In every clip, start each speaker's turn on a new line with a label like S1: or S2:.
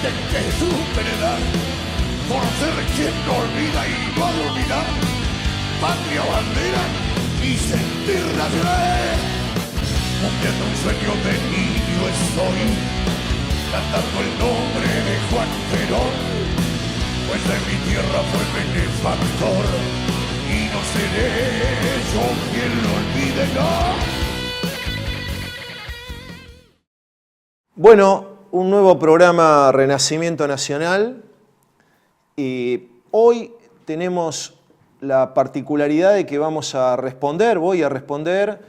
S1: de que superar, por ser quien no olvida y no ha de olvidar, patria, bandera y sentir nacional. Cumpliendo un sueño de niño estoy, cantando el nombre de Juan Perón, pues de mi tierra fue benefactor, y no seré yo quien lo olvide, no.
S2: Bueno, un nuevo programa Renacimiento Nacional, y hoy tenemos la particularidad de que voy a responder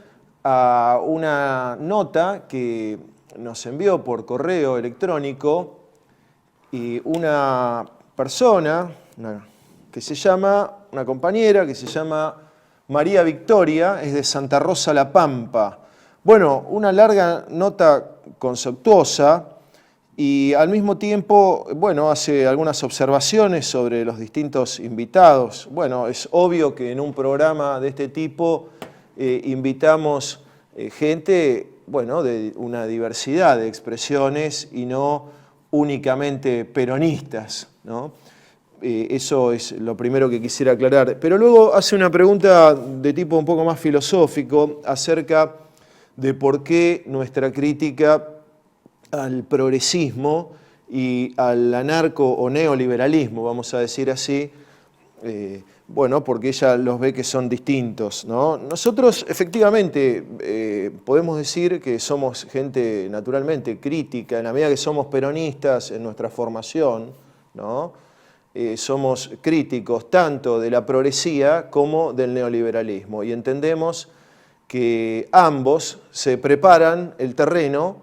S2: a una nota que nos envió por correo electrónico y una persona, una compañera que se llama María Victoria, es de Santa Rosa La Pampa. Bueno, una larga nota conceptuosa y al mismo tiempo, bueno, hace algunas observaciones sobre los distintos invitados. Bueno, es obvio que en un programa de este tipo invitamos gente, bueno, de una diversidad de expresiones y no únicamente peronistas, ¿no? Eso es lo primero que quisiera aclarar. Pero luego hace una pregunta de tipo un poco más filosófico acerca de por qué nuestra crítica al progresismo y al anarco o neoliberalismo, vamos a decir así, bueno, porque ella los ve que son distintos, ¿no? Nosotros efectivamente podemos decir que somos gente naturalmente crítica, en la medida que somos peronistas en nuestra formación, ¿no? Somos críticos tanto de la progresía como del neoliberalismo y entendemos que ambos se preparan el terreno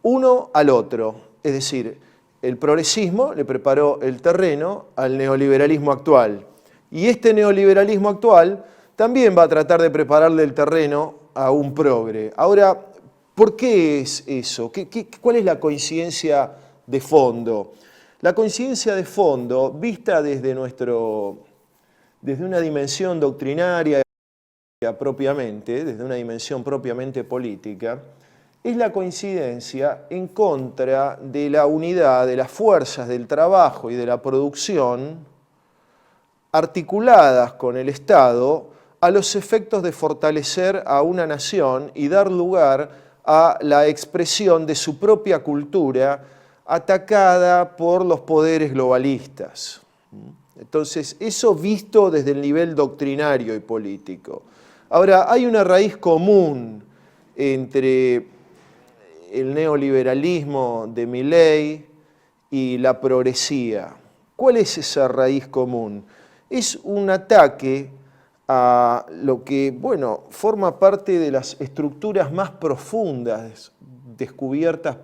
S2: uno al otro. Es decir, el progresismo le preparó el terreno al neoliberalismo actual. Y este neoliberalismo actual también va a tratar de prepararle el terreno a un progre. Ahora, ¿por qué es eso? ¿Cuál es la coincidencia de fondo? La coincidencia de fondo, vista desde una dimensión doctrinaria, propiamente, desde una dimensión propiamente política, es la coincidencia en contra de la unidad de las fuerzas del trabajo y de la producción articuladas con el Estado a los efectos de fortalecer a una nación y dar lugar a la expresión de su propia cultura atacada por los poderes globalistas. Entonces, eso visto desde el nivel doctrinario y político. Ahora, hay una raíz común entre el neoliberalismo de Milei y la progresía. ¿Cuál es esa raíz común? Es un ataque a lo que, bueno, forma parte de las estructuras más profundas, descubiertas,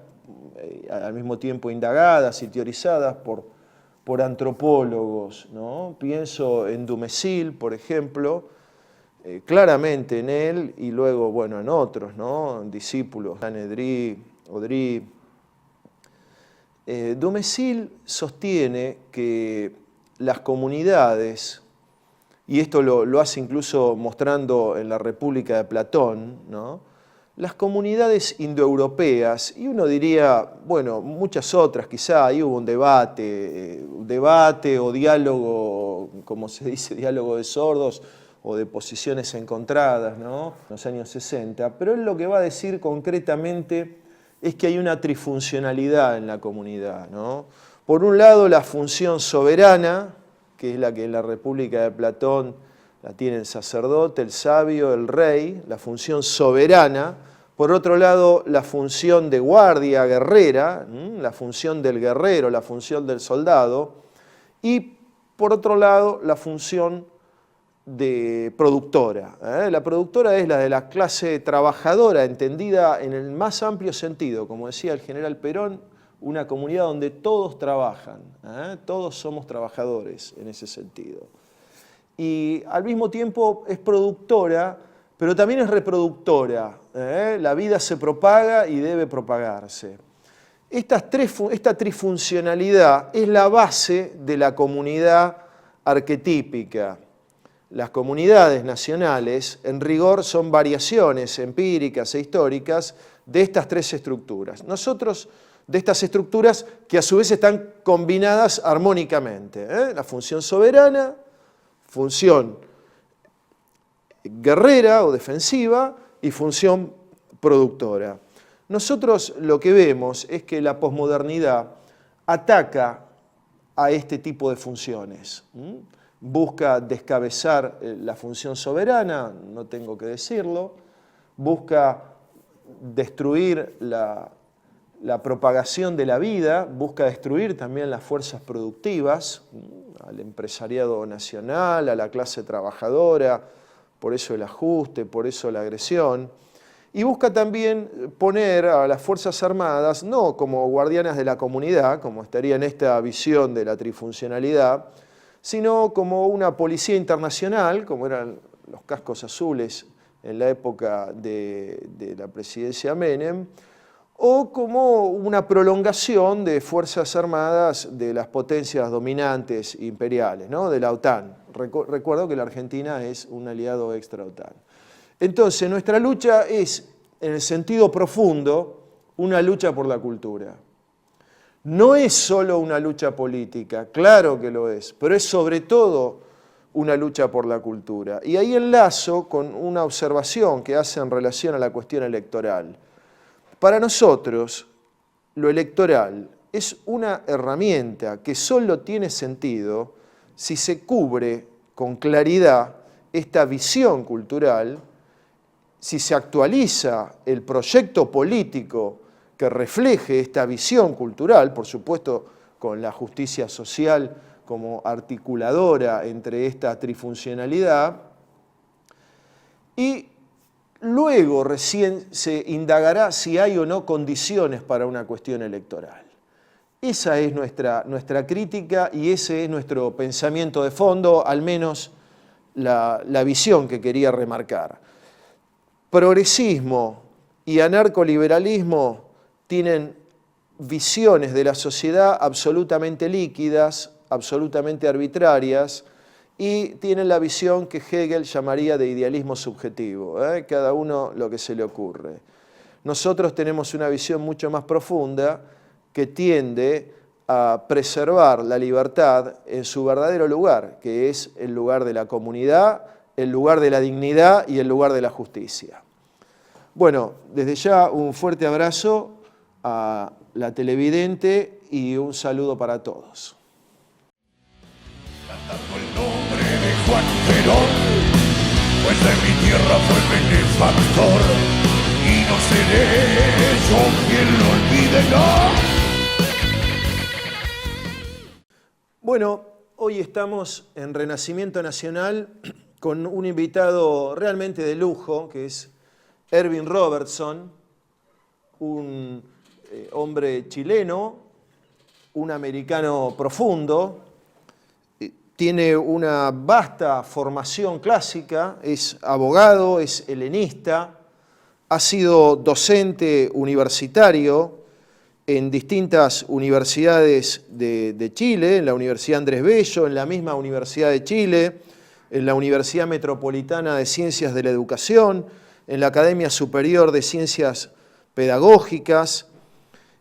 S2: al mismo tiempo indagadas y teorizadas por antropólogos, ¿no? Pienso en Dumézil, por ejemplo, claramente en él y luego, bueno, en otros, ¿no? Discípulos, Audry. Dumézil sostiene que las comunidades, y esto lo hace incluso mostrando en la República de Platón, ¿no? Las comunidades indoeuropeas, y uno diría, bueno, muchas otras, quizá ahí hubo un debate o diálogo, como se dice, diálogo de sordos, o de posiciones encontradas, ¿no? En los años 60, pero él lo que va a decir concretamente es que hay una trifuncionalidad en la comunidad, ¿no? Por un lado, la función soberana, que es la que en la República de Platón la tiene el sacerdote, el sabio, el rey, la función soberana. Por otro lado, la función de guardia guerrera, la función del guerrero, la función del soldado. Y por otro lado, la función de productora. La productora es la de la clase trabajadora, entendida en el más amplio sentido, como decía el general Perón, una comunidad donde todos trabajan, todos somos trabajadores en ese sentido. Y al mismo tiempo es productora, pero también es reproductora. La vida se propaga y debe propagarse. Esta trifuncionalidad es la base de la comunidad arquetípica. Las comunidades nacionales, en rigor, son variaciones empíricas e históricas de estas tres estructuras. Nosotros de estas estructuras que a su vez están combinadas armónicamente. La función soberana, función guerrera o defensiva y función productora. Nosotros lo que vemos es que la posmodernidad ataca a este tipo de funciones. Busca descabezar la función soberana, no tengo que decirlo, busca destruir la propagación de la vida, busca destruir también las fuerzas productivas, al empresariado nacional, a la clase trabajadora, por eso el ajuste, por eso la agresión, y busca también poner a las Fuerzas Armadas, no como guardianas de la comunidad, como estaría en esta visión de la trifuncionalidad, sino como una policía internacional, como eran los cascos azules en la época de la presidencia Menem, o como una prolongación de fuerzas armadas de las potencias dominantes imperiales, ¿no? De la OTAN. Recuerdo que la Argentina es un aliado extra-OTAN. Entonces, nuestra lucha es, en el sentido profundo, una lucha por la cultura. No es solo una lucha política, claro que lo es, pero es sobre todo una lucha por la cultura. Y ahí enlazo con una observación que hace en relación a la cuestión electoral. Para nosotros, lo electoral es una herramienta que solo tiene sentido si se cubre con claridad esta visión cultural, si se actualiza el proyecto político que refleje esta visión cultural, por supuesto con la justicia social como articuladora entre esta trifuncionalidad, y luego recién se indagará si hay o no condiciones para una cuestión electoral. Esa es nuestra crítica y ese es nuestro pensamiento de fondo, al menos la visión que quería remarcar. Progresismo y anarcoliberalismo tienen visiones de la sociedad absolutamente líquidas, absolutamente arbitrarias, y tienen la visión que Hegel llamaría de idealismo subjetivo, cada uno lo que se le ocurre. Nosotros tenemos una visión mucho más profunda que tiende a preservar la libertad en su verdadero lugar, que es el lugar de la comunidad, el lugar de la dignidad y el lugar de la justicia. Bueno, desde ya un fuerte abrazo a la televidente y un saludo para todos.
S1: Cantando el nombre de Juan Perón, pues de mi tierra fue benefactor, y no seré yo quien lo olvide, no.
S2: Bueno, hoy estamos en Renacimiento Nacional con un invitado realmente de lujo, que es Erwin Robertson, un hombre chileno, un americano profundo, tiene una vasta formación clásica, es abogado, es helenista, ha sido docente universitario en distintas universidades de Chile, en la Universidad Andrés Bello, en la misma Universidad de Chile, en la Universidad Metropolitana de Ciencias de la Educación, en la Academia Superior de Ciencias Pedagógicas.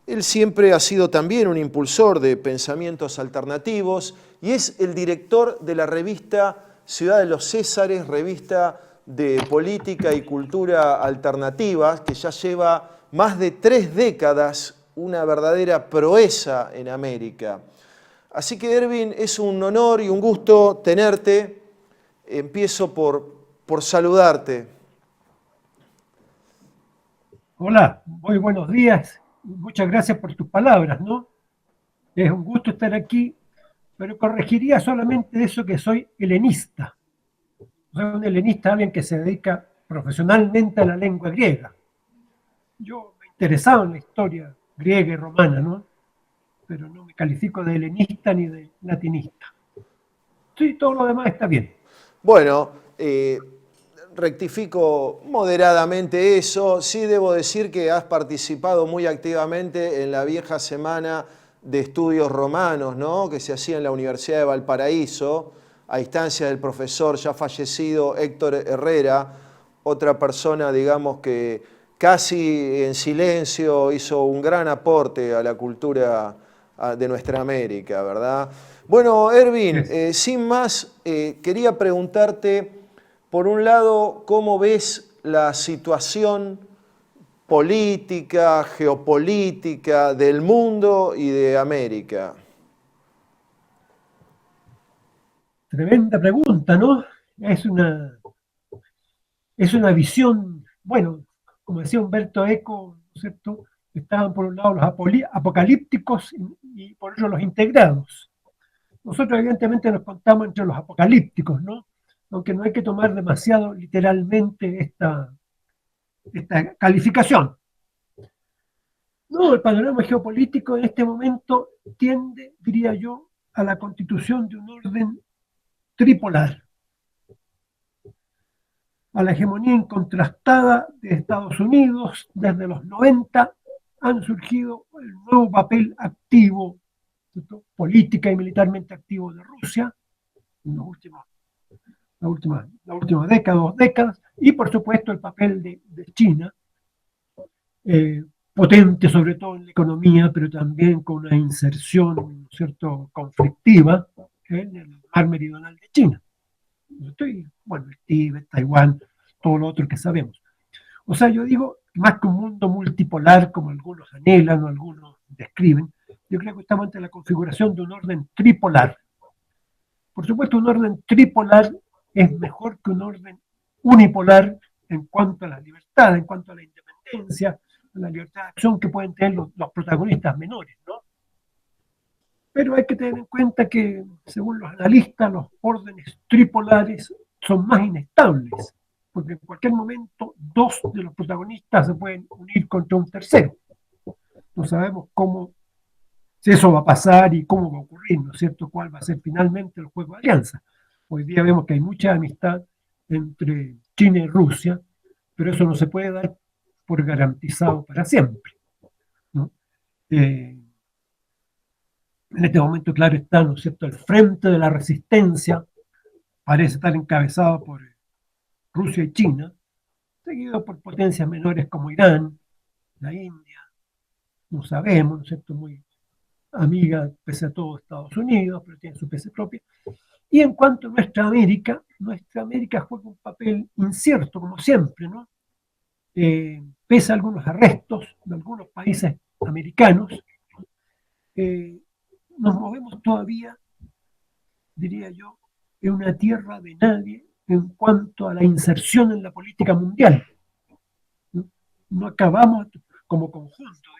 S2: Él siempre ha sido también un impulsor de pensamientos alternativos y es el director de la revista Ciudad de los Césares, revista de política y cultura alternativas, que ya lleva más de 3 décadas, una verdadera proeza en América. Así que, Erwin, es un honor y un gusto tenerte. Empiezo por saludarte.
S3: Hola, muy buenos días. Muchas gracias por tus palabras, ¿no? Es un gusto estar aquí, pero corregiría solamente eso que soy helenista. Soy un helenista, alguien que se dedica profesionalmente a la lengua griega. Yo me interesaba en la historia griega y romana, ¿no? Pero no me califico de helenista ni de latinista. Sí, todo lo demás está bien.
S2: Bueno, rectifico moderadamente eso. Sí debo decir que has participado muy activamente en la vieja semana de estudios romanos, ¿no?, que se hacía en la Universidad de Valparaíso, a instancia del profesor ya fallecido Héctor Herrera, otra persona, digamos, que casi en silencio hizo un gran aporte a la cultura de nuestra América, ¿verdad? Bueno, Ervin, sin más, quería preguntarte, por un lado, ¿cómo ves la situación política, geopolítica del mundo y de América?
S3: Tremenda pregunta, ¿no? Es una visión, bueno, como decía Humberto Eco, ¿no es cierto? Estaban por un lado los apocalípticos y por otro los integrados. Nosotros evidentemente nos contamos entre los apocalípticos, ¿no? Aunque no hay que tomar demasiado literalmente esta calificación. No, el panorama geopolítico en este momento tiende, diría yo, a la constitución de un orden tripolar, a la hegemonía incontrastada de Estados Unidos. Desde los 90 han surgido el nuevo papel activo, ¿cierto?, política y militarmente activo de Rusia en la última década, 2 décadas, y por supuesto el papel de China, potente sobre todo en la economía, pero también con una inserción, ¿cierto?, conflictiva en el mar meridional de China. Bueno, Tíbet, Taiwán, todo lo otro que sabemos. O sea, yo digo, más que un mundo multipolar, como algunos anhelan o algunos describen, yo creo que estamos ante la configuración de un orden tripolar. Por supuesto, un orden tripolar es mejor que un orden unipolar en cuanto a la libertad, en cuanto a la independencia, a la libertad de acción que pueden tener los protagonistas menores, ¿no? Pero hay que tener en cuenta que, según los analistas, los órdenes tripolares son más inestables, porque en cualquier momento dos de los protagonistas se pueden unir contra un tercero. No sabemos cómo, si eso va a pasar y cómo va a ocurrir, ¿no es cierto?, cuál va a ser finalmente el juego de alianza. Hoy día vemos que hay mucha amistad entre China y Rusia, pero eso no se puede dar por garantizado para siempre, ¿no? En este momento, claro está, ¿no es cierto?, el frente de la resistencia parece estar encabezado por Rusia y China, seguido por potencias menores como Irán, la India, no sabemos, ¿no es cierto?, muy amiga, pese a todo, Estados Unidos, pero tiene su peso propio. Y en cuanto a nuestra América juega un papel incierto, como siempre, ¿no? Pese a algunos arrestos de algunos países americanos, nos movemos todavía, diría yo, en una tierra de nadie en cuanto a la inserción en la política mundial. No acabamos como conjunto,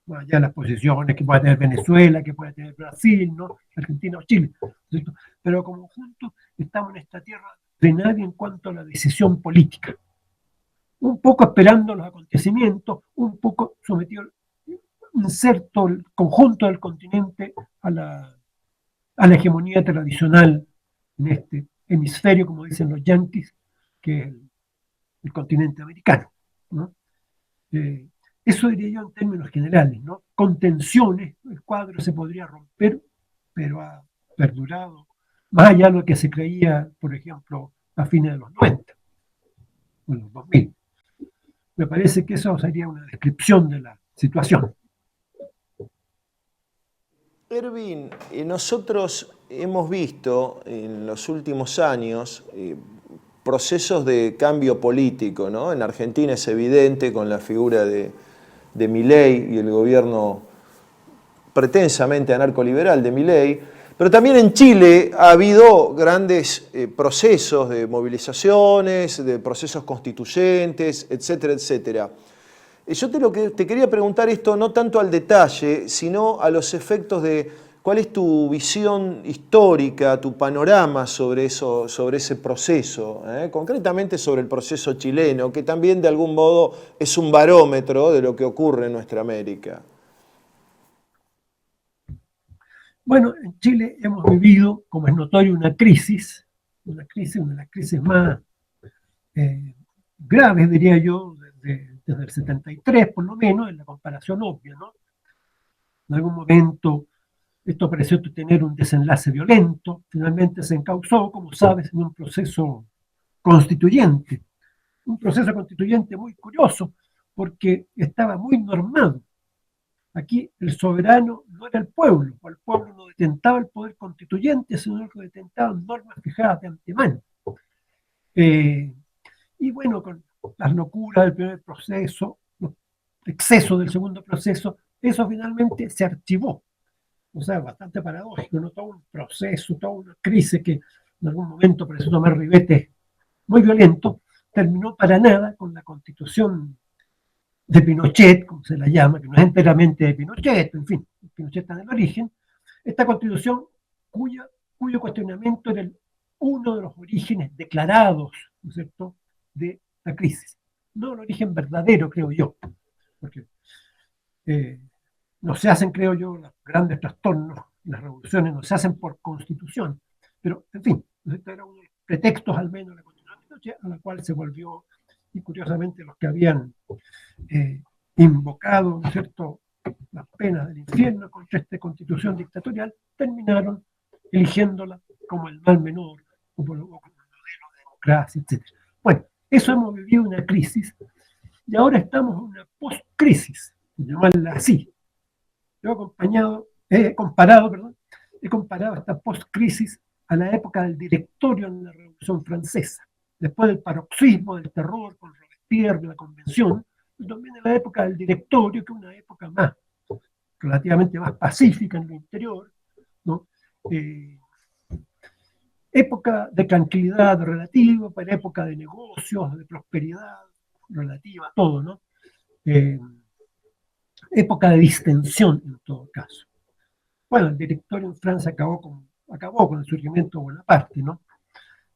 S3: digo, allá las posiciones que puede tener Venezuela, que puede tener Brasil, ¿no?, Argentina o Chile, ¿cierto?, pero como conjunto estamos en esta tierra de nadie en cuanto a la decisión política. Un poco esperando los acontecimientos, un poco sometido, inserto el conjunto del continente a la hegemonía tradicional en este hemisferio, como dicen los yanquis, que es el continente americano, ¿no? Eso diría yo en términos generales, ¿no? Con tensiones, el cuadro se podría romper, pero ha perdurado más allá de lo que se creía, por ejemplo, a fines de los 90, o los 2000. Me parece que eso sería una descripción de la situación.
S2: Ervin, nosotros hemos visto en los últimos años procesos de cambio político, ¿no? En Argentina es evidente con la figura de Milei y el gobierno pretensamente anarcoliberal de Milei, pero también en Chile ha habido grandes procesos de movilizaciones, de procesos constituyentes, etcétera, etcétera. Yo te quería preguntar esto no tanto al detalle, sino a los efectos de cuál es tu visión histórica, tu panorama sobre ese proceso, concretamente sobre el proceso chileno, que también de algún modo es un barómetro de lo que ocurre en nuestra América.
S3: Bueno, en Chile hemos vivido, como es notorio, una de las crisis más graves, diría yo, desde el 73, por lo menos, en la comparación obvia, ¿no? En algún momento esto pareció tener un desenlace violento, finalmente se encauzó, como sabes, en un proceso constituyente muy curioso, porque estaba muy normado. Aquí el soberano no era el pueblo, o el pueblo no detentaba el poder constituyente, sino que detentaban normas fijadas de antemano. Y bueno, con las locuras del primer proceso, los excesos del segundo proceso, eso finalmente se archivó. O sea, bastante paradójico, ¿no? Todo un proceso, toda una crisis que en algún momento pareció tomar ribetes muy violentos, terminó para nada con la constitución de Pinochet, como se la llama, que no es enteramente de Pinochet, en fin, Pinochet está en el origen, esta constitución cuyo cuestionamiento era uno de los orígenes declarados, ¿no es cierto?, de la crisis. No el origen verdadero, creo yo, porque no se hacen, creo yo, los grandes trastornos, las revoluciones no se hacen por constitución, pero, en fin, era uno de los pretextos al menos de la constitución de Pinochet, a la cual se volvió, y curiosamente los que habían invocado, ¿no es cierto?, las penas del infierno contra esta constitución dictatorial, terminaron eligiéndola como el mal menor, o como el modelo de democracia, etc. Bueno, eso hemos vivido una crisis, y ahora estamos en una post-crisis, llamarla así. Yo he comparado esta post-crisis a la época del directorio en la Revolución Francesa, después del paroxismo del terror con Robespierre, de la Convención, y también en la época del directorio, que es una época relativamente más pacífica en lo interior, ¿no? Época de tranquilidad relativa, para época de negocios, de prosperidad relativa, todo, ¿no? Época de distensión en todo caso. Bueno, el directorio en Francia acabó con el surgimiento de Bonaparte, ¿no?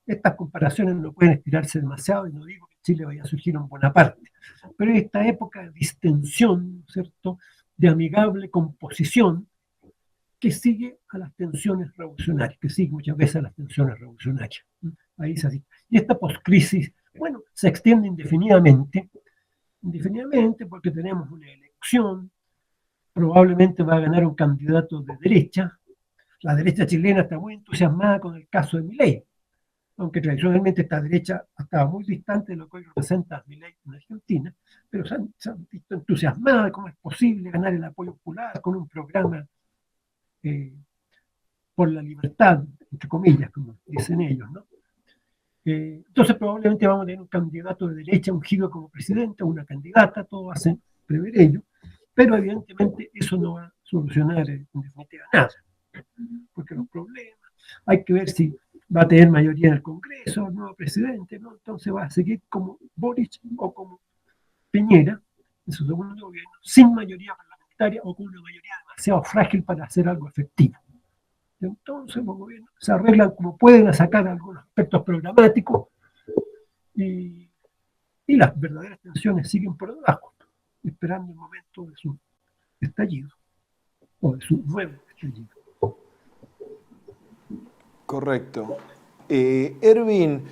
S3: Estas comparaciones no pueden estirarse demasiado, y no digo que Chile vaya a surgir un Bonaparte, pero esta época de distensión, ¿cierto?, de amigable composición, que sigue a las tensiones revolucionarias, que sigue muchas veces a las tensiones revolucionarias. Ahí es así. Y esta poscrisis, bueno, se extiende indefinidamente porque tenemos una elección, probablemente va a ganar un candidato de derecha. La derecha chilena está muy entusiasmada con el caso de Milei, aunque tradicionalmente esta derecha estaba muy distante de lo que hoy representa Milei en Argentina, pero se han visto entusiasmadas de cómo es posible ganar el apoyo popular con un programa por la libertad, entre comillas, como dicen ellos, ¿no? Entonces probablemente vamos a tener un candidato de derecha ungido como presidente, o una candidata, todo hace prever ello, pero evidentemente eso no va a solucionar en definitiva nada, porque los problemas, hay que ver si va a tener mayoría en el Congreso, el nuevo presidente, ¿no? Entonces va a seguir como Boric o como Piñera en su segundo gobierno, sin mayoría parlamentaria o con una mayoría demasiado frágil para hacer algo efectivo. Entonces los gobiernos se arreglan como pueden a sacar algunos aspectos programáticos, y las verdaderas tensiones siguen por debajo, esperando el momento de su estallido, o de su nuevo estallido.
S2: Correcto. Erwin,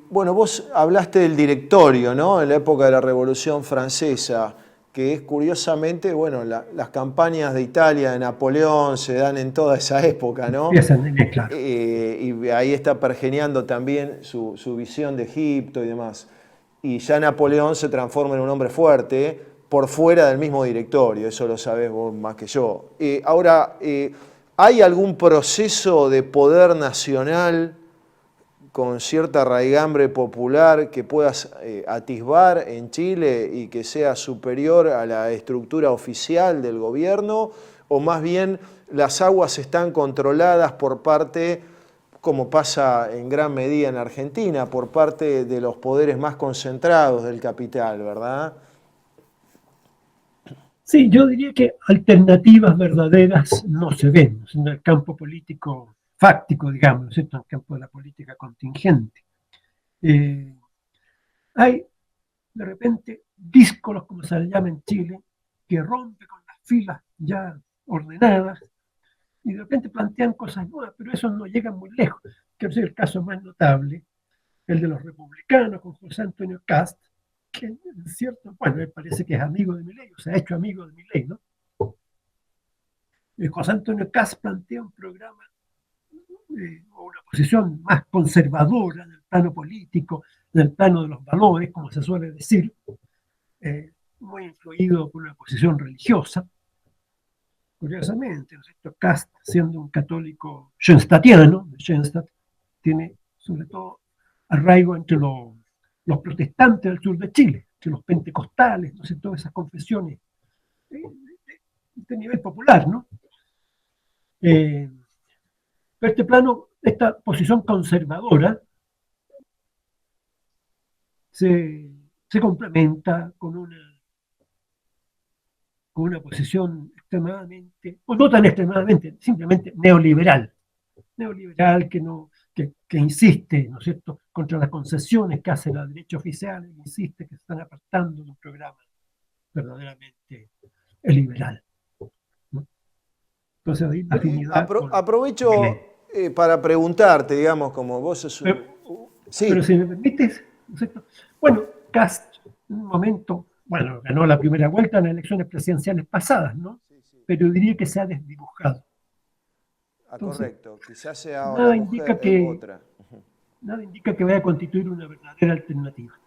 S2: bueno, vos hablaste del directorio, ¿no?, en la época de la Revolución Francesa, que es curiosamente, bueno, las campañas de Italia, de Napoleón, se dan en toda esa época, ¿no?
S3: Claro.
S2: Y ahí está pergeñando también su visión de Egipto y demás. Y ya Napoleón se transforma en un hombre fuerte por fuera del mismo directorio, eso lo sabés vos más que yo. Ahora, ¿hay algún proceso de poder nacional con cierta raigambre popular que puedas atisbar en Chile y que sea superior a la estructura oficial del gobierno? ¿O más bien las aguas están controladas por parte, como pasa en gran medida en Argentina, por parte de los poderes más concentrados del capital, verdad?
S3: Sí, yo diría que alternativas verdaderas no se ven en el campo político fáctico, digamos, ¿no es cierto?, en el campo de la política contingente. Hay, de repente, díscolos, como se le llama en Chile, que rompen con las filas ya ordenadas y de repente plantean cosas nuevas, pero eso no llega muy lejos. Quiero decir, el caso más notable, el de los republicanos con José Antonio Cast, que es cierto, bueno, me parece que es amigo de Milei, o se ha hecho amigo de Milei, ¿no? José Antonio Cast plantea un programa o una posición más conservadora en el plano político, en el plano de los valores, como se suele decir, muy influido por una posición religiosa, curiosamente, ¿no es cierto? Kast, siendo un católico schoenstattiano, de Schoenstatt, tiene sobre todo arraigo entre los protestantes del sur de Chile, entre los pentecostales, no sé, todas esas confesiones de nivel popular, ¿no? Pero este plano, esta posición conservadora se complementa con una posición extremadamente, o no tan extremadamente, simplemente neoliberal que insiste, ¿no es cierto?, contra las concesiones que hace la derecha oficial, insiste que se están apartando de un programa verdaderamente liberal, ¿no? Entonces ahí la afinidad
S2: aprovecho para preguntarte, digamos, como vos sos un... Sí.
S3: Pero si me permites, ¿no es cierto? Bueno, Kast, en un momento, bueno, ganó la primera vuelta en las elecciones presidenciales pasadas, ¿no? Pero diría que se ha desdibujado. Entonces,
S2: correcto, quizás sea
S3: nada indica
S2: otra.
S3: Nada indica que vaya a constituir una verdadera alternativa.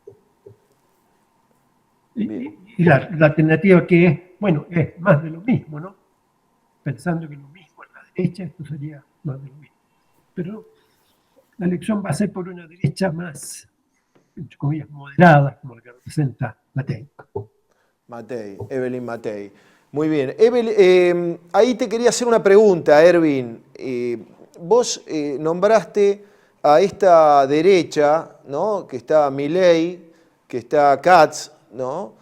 S3: Y la alternativa que es, bueno, es más de lo mismo, ¿no? Pensando que lo mismo en la derecha, esto sería más de lo mismo. Pero la elección va a ser por una derecha más, entre comillas, moderada, como la que representa Matei.
S2: Evelyn Matei. Muy bien. Ahí te quería hacer una pregunta, Erwin. Vos nombraste a esta derecha, ¿no?, que está Milei, que está Katz, ¿no?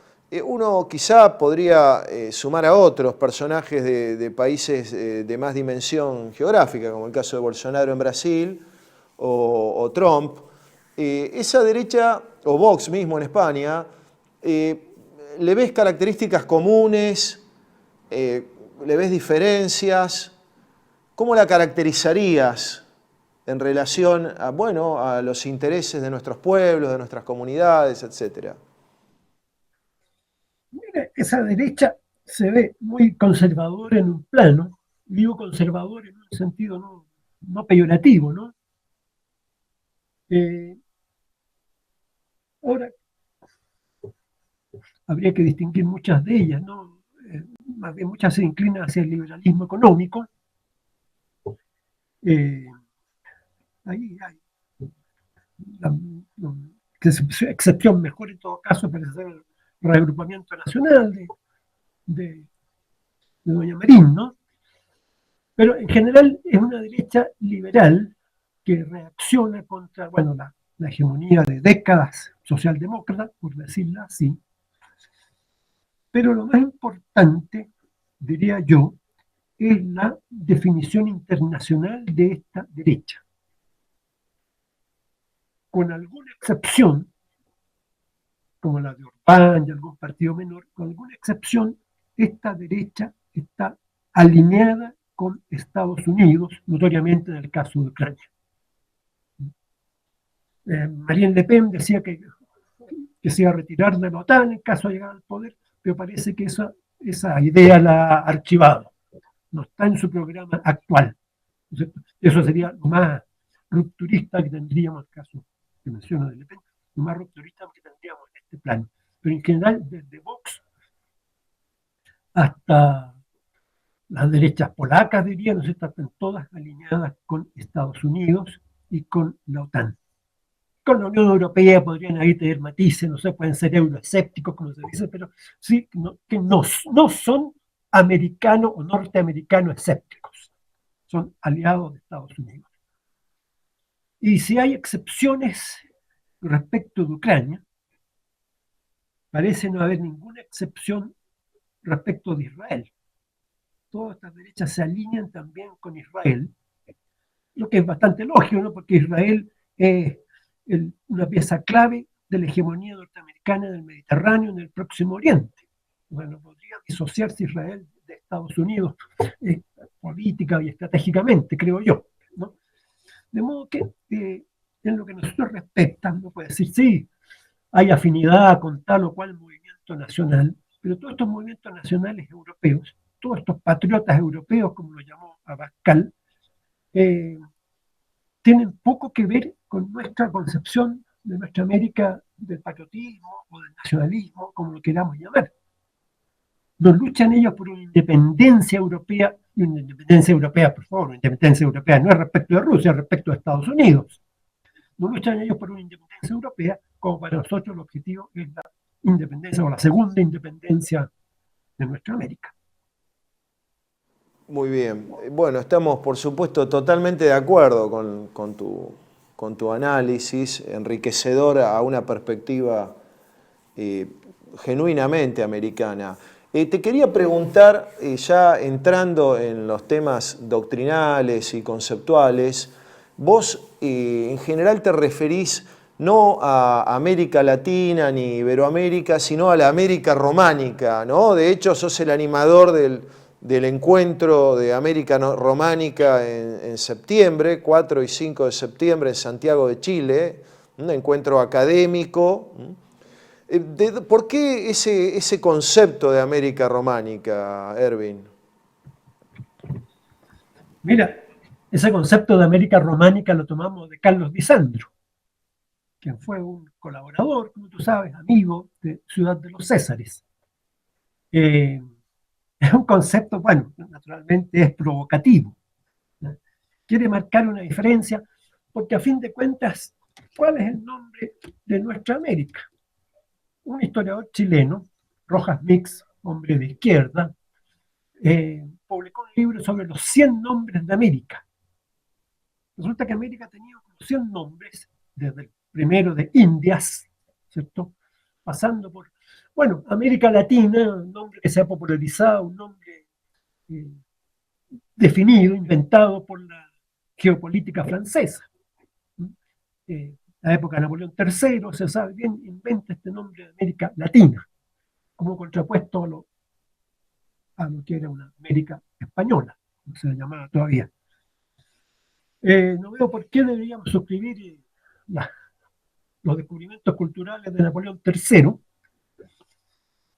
S2: Uno quizá podría sumar a otros personajes de países de más dimensión geográfica, como el caso de Bolsonaro en Brasil o Trump. Esa derecha, o Vox mismo en España, ¿le ves características comunes? ¿Le ves diferencias? ¿Cómo la caracterizarías en relación a, bueno, a los intereses de nuestros pueblos, de nuestras comunidades, etcétera?
S3: Mira, esa derecha se ve muy conservadora en un plano, digo conservador en un sentido no peyorativo, ¿no? Ahora, habría que distinguir muchas de ellas, ¿no? Más bien muchas se inclinan hacia el liberalismo económico. Ahí hay la excepción mejor en todo caso parece ser el reagrupamiento nacional de doña Marín, ¿no? Pero en general es una derecha liberal que reacciona contra, bueno, la hegemonía de décadas socialdemócrata, por decirlo así. Pero lo más importante, diría yo, es la definición internacional de esta derecha. Con alguna excepción, como la de Orbán y algún partido menor, con alguna excepción, esta derecha está alineada con Estados Unidos, notoriamente en el caso de Ucrania. Marine Le Pen decía que se iba a retirar de la OTAN en caso de llegar al poder, pero parece que esa idea la ha archivado, no está en su programa actual. Eso sería lo más rupturista que tendríamos, en el caso que menciono de Le Pen, lo más rupturista que tendríamos en este plano. Pero en general, desde Vox hasta las derechas polacas, diría, ¿no? Están todas alineadas con Estados Unidos y con la OTAN. Con la Unión Europea podrían ahí tener matices, no sé, pueden ser euroescépticos, como se dice, pero sí que no son americanos o norteamericanos escépticos, son aliados de Estados Unidos. Y si hay excepciones respecto de Ucrania, parece no haber ninguna excepción respecto de Israel. Todas estas derechas se alinean también con Israel, lo que es bastante lógico, ¿no? Porque Israel es una pieza clave de la hegemonía norteamericana en el Mediterráneo, en el Próximo Oriente. Bueno, podría disociarse Israel de Estados Unidos política y estratégicamente, creo yo, ¿no? De modo que en lo que nosotros respecta, no puede decir, sí, hay afinidad con tal o cual movimiento nacional, pero todos estos movimientos nacionales europeos, todos estos patriotas europeos, como lo llamó Abascal, tienen poco que ver con nuestra concepción de nuestra América del patriotismo o del nacionalismo, como lo queramos llamar. No luchan ellos por una independencia europea, y una independencia europea, por favor, una independencia europea no es respecto de Rusia, es respecto de Estados Unidos. No luchan ellos por una independencia europea, como para nosotros el objetivo es la independencia o la segunda independencia de nuestra América.
S2: Muy bien. Bueno, estamos por supuesto totalmente de acuerdo con tu análisis, enriquecedor a una perspectiva genuinamente americana. Te quería preguntar, ya entrando en los temas doctrinales y conceptuales, vos en general te referís no a América Latina ni Iberoamérica, sino a la América románica, ¿no? De hecho, sos el animador del encuentro de América Románica en septiembre, 4 y 5 de septiembre en Santiago de Chile, un encuentro académico. ¿Por qué ese concepto de América Románica, Erwin?
S3: Mira, ese concepto de América Románica lo tomamos de Carlos Di Sandro, quien fue un colaborador, como tú sabes, amigo de Ciudad de los Césares. Es un concepto, bueno, naturalmente es provocativo, ¿no? Quiere marcar una diferencia, porque a fin de cuentas, ¿cuál es el nombre de nuestra América? Un historiador chileno, Rojas Mix, hombre de izquierda, publicó un libro sobre los 100 nombres de América. Resulta que América tenía como 100 nombres, desde el primero de Indias, ¿cierto? Pasando por, bueno, América Latina, un nombre que se ha popularizado, un nombre definido, inventado por la geopolítica francesa. La época de Napoleón III, se sabe bien, inventa este nombre de América Latina, como contrapuesto a lo que era una América española, no se llamaba todavía. No veo por qué deberíamos suscribir los descubrimientos culturales de Napoleón III,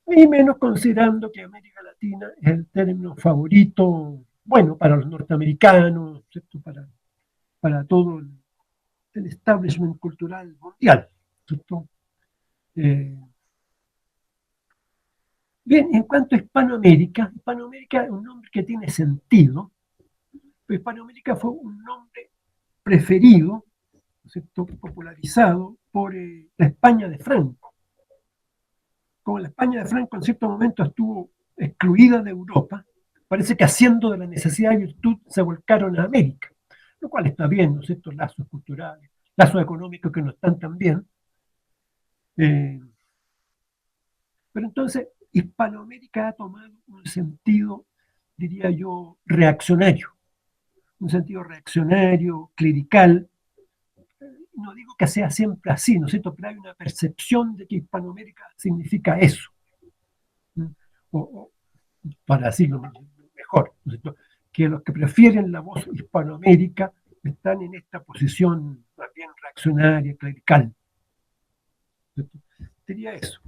S3: y menos considerando que América Latina es el término favorito, bueno, para los norteamericanos, ¿cierto? Para todo el establishment cultural mundial, ¿cierto? Bien, en cuanto a Hispanoamérica es un nombre que tiene sentido, pero Hispanoamérica fue un nombre preferido, ¿cierto? Popularizado por la España de Franco. Como la España de Franco en cierto momento estuvo excluida de Europa, parece que haciendo de la necesidad y virtud se volcaron a América, lo cual está bien, ¿no es cierto? Lazos culturales, lazos económicos que no están tan bien. Pero entonces Hispanoamérica ha tomado un sentido, diría yo, reaccionario, un sentido reaccionario, clerical. No digo que sea siempre así, ¿no es cierto? Pero hay una percepción de que Hispanoamérica significa eso. O para decirlo mejor, ¿no es cierto? Que los que prefieren la voz Hispanoamérica están en esta posición más bien reaccionaria, clerical. ¿Cierto? Diría eso.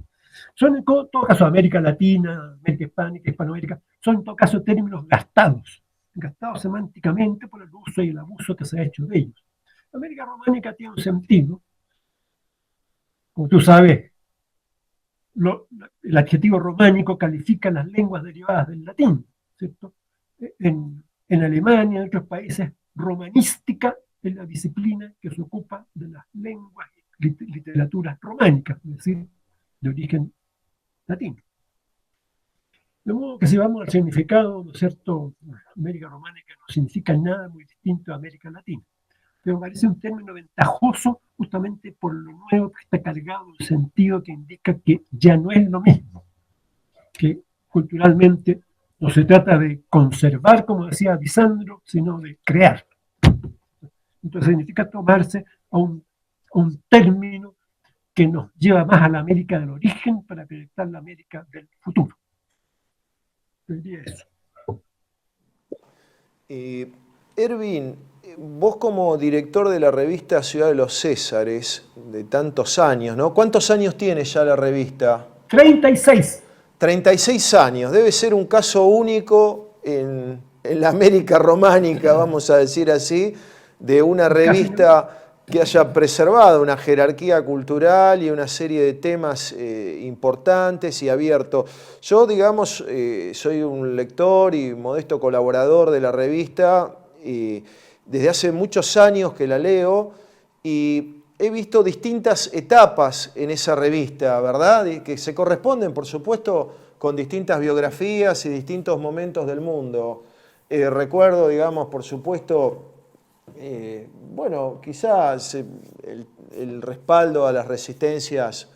S3: Son en todo caso América Latina, América Hispánica, Hispanoamérica, son en todo caso términos gastados semánticamente por el uso y el abuso que se ha hecho de ellos. América Románica tiene un sentido, como tú sabes, el adjetivo románico califica las lenguas derivadas del latín, ¿cierto? En Alemania, en otros países, romanística es la disciplina que se ocupa de las lenguas y literaturas románicas, es decir, de origen latino. De modo que si vamos al significado, ¿no es cierto?, América Románica no significa nada muy distinto a América Latina. Pero me parece un término ventajoso justamente por lo nuevo que está cargado de un sentido que indica que ya no es lo mismo, que culturalmente no se trata de conservar, como decía Di Sandro, sino de crear. Entonces significa tomarse a un término que nos lleva más a la América del origen para proyectar la América del futuro. Diría eso.
S2: Erwin, vos como director de la revista Ciudad de los Césares, de tantos años, ¿no? ¿Cuántos años tiene ya la revista?
S3: 36.
S2: 36 años. Debe ser un caso único en la América románica, vamos a decir así, de una revista que haya preservado una jerarquía cultural y una serie de temas importantes y abiertos. Yo, digamos, soy un lector y modesto colaborador de la revista, y desde hace muchos años que la leo, y he visto distintas etapas en esa revista, ¿verdad? Y que se corresponden, por supuesto, con distintas biografías y distintos momentos del mundo. Recuerdo, digamos, por supuesto, bueno, quizás el respaldo a las resistencias